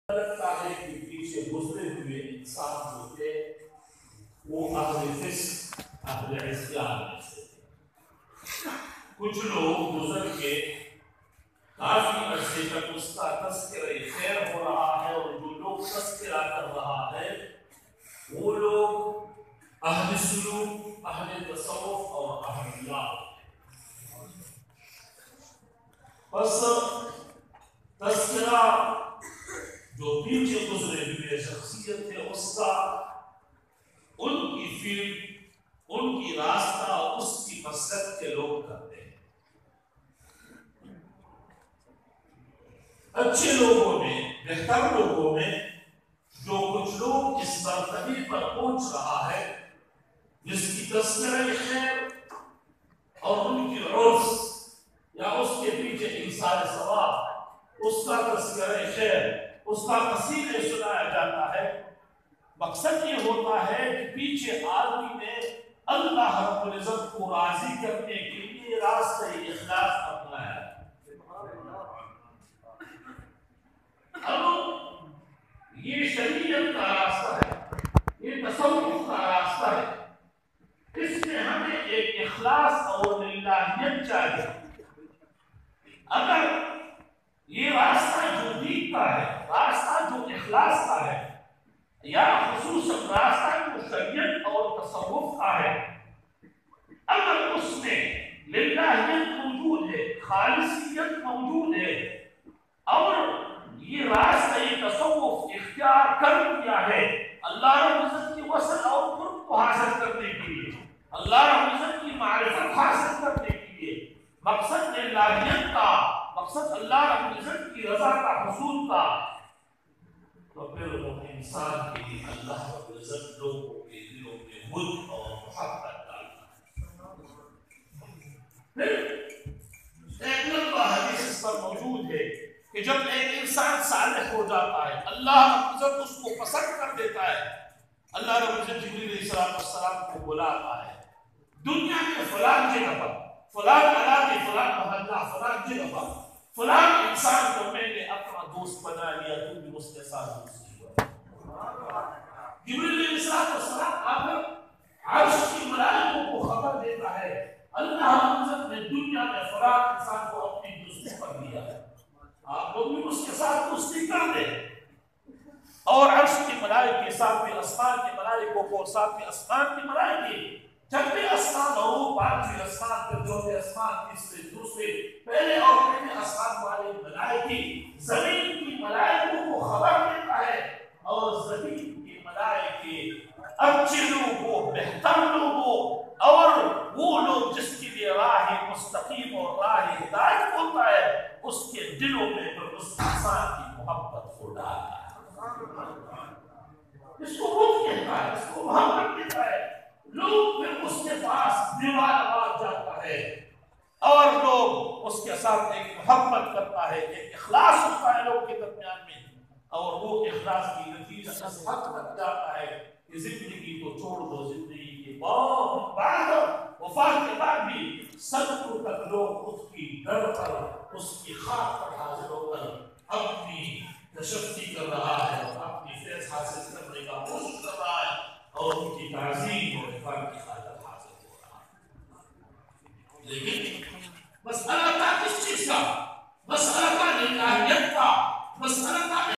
لگتا ہے کہ پیچھے گزرے ہوئے انسان جو تھے وہ اہل فسق اہل عصیان میں سے کچھ لوگ گزر کے کافی عرصے تک اس کا تذکرہ خیر ہو رہا ہے، اور جو لوگ تذکرہ کر رہا ہے وہ لوگ اہل سلوک، اہل تصوف اور اہل اللہ۔ بس تذکرہ جو پیچھے گزرے ہوئے شخصیت ہے اس کا، ان کی فیلڈ، ان کی راستہ، اس کی مسلک کے لوگ کرتے ہیں۔ اچھے لوگوں میں، بہتر لوگوں میں جو کچھ لوگ اس مرتبے پر پہنچ رہا ہے جس کی تذکرہ خیر اور ان کی عرف یا اس کے پیچھے انسان ثواب، اس کا تذکرہ خیر، اس کا قصیدہ سنایا جاتا ہے، مقصد یہ ہوتا ہے کہ پیچھے آدمی نے اللہ رب العزت کو راضی کرنے کے لیے راستہ اخلاص اپنایا۔ اب یہ شریعت کا راستہ ہے، یہ تصوف کا راستہ ہے، اس میں ہمیں ایک اخلاص اور للہیت چاہیے۔ اگر یہ راستہ جو دین کا ہے، راستہ جو اخلاص کا ہے، یا خصوصاً راستہ جو شریعت اور تصوف کا ہے، اگر اس میں للہیت موجود ہے، خالصیت موجود ہے، اور یہ راستہ تصوف اختیار کر لیا ہے اللہ رب العزت کی وصل اور قرب کو حاصل کرنے کے لیے، اللہ رب العزت کی معرفت حاصل کرنے کے لیے، مقصد للہیت کا، مقصد اللہ رب العزت کی رضا کا، حصول کا، تو پھر وہ انسان کے لیے اللہ رب العزت لوگوں کے دلوں میں ود اور محبت ڈالتا ہے۔ پھر ایک لمبا حدیث اس پر موجود ہے کہ جب ایک انسان صالح ہو جاتا ہے، اللہ رب العزت اس کو پسند کر دیتا ہے، اللہ رب العزت جبریل علیہ السلام کو بلاتا ہے، دنیا میں فلان جگہ پر، فلان علاقے، فلان محلہ، فلان جگہ پر فلان انسان کو میں نے اپنا دوست بنا لیا، تو بھی اس کے ساتھ دوستی ہوا۔ جبریل علیہ السلام آ کر عرش کی ملائکوں کو خبر دیتا ہے اللہ رب العزت نے دنیا میں فلان انسان کو اپنی دوستی پر لیا ہے، آپ لوگ بھی اس کے ساتھ دوستی کر دیں۔ اور عرش کی ملائکے، ساتویں آسمان کے ملائکوں کو، ساتویں آسمان کے ملائکے، چھٹے آسمان اور پانچویں آسمان پر، چوتھے آسمان، تیسرے، دوسرے، پہلے اور پہلے آسمان والے ملائکے زمین کی ملائکوں کو خبر دیتا ہے، اور زمین کے ملائکے اچھے لوگوں، بہتر لوگوں، اور وہ لوگ جس کے لیے راہ مستقیم اور راہ ہدایت ہوتا ہے، اس کے دلوں میں پھر اس انسان کی محبت کو ڈالتا ہے، اس کو خود کہتا ہے، اس کو محبت کہتا ہے، لوگ پھر اس کے پاس دیوار آ جاتا ہے، اور لوگ اس کے ساتھ ایک محبت کرتا ہے، ایک اخلاص ہوتا ہے لوگ کے درمیان میں، اور وہ اخلاص کی نتیجہ اس حد تک جاتا ہے کہ زندگی کو چھوڑ دو، زندگی کے بعد وفات کے بعد بھی صدقوں تک لوگ اس کی در پر، اس کی خاک پر حاضر ہو کر اپنی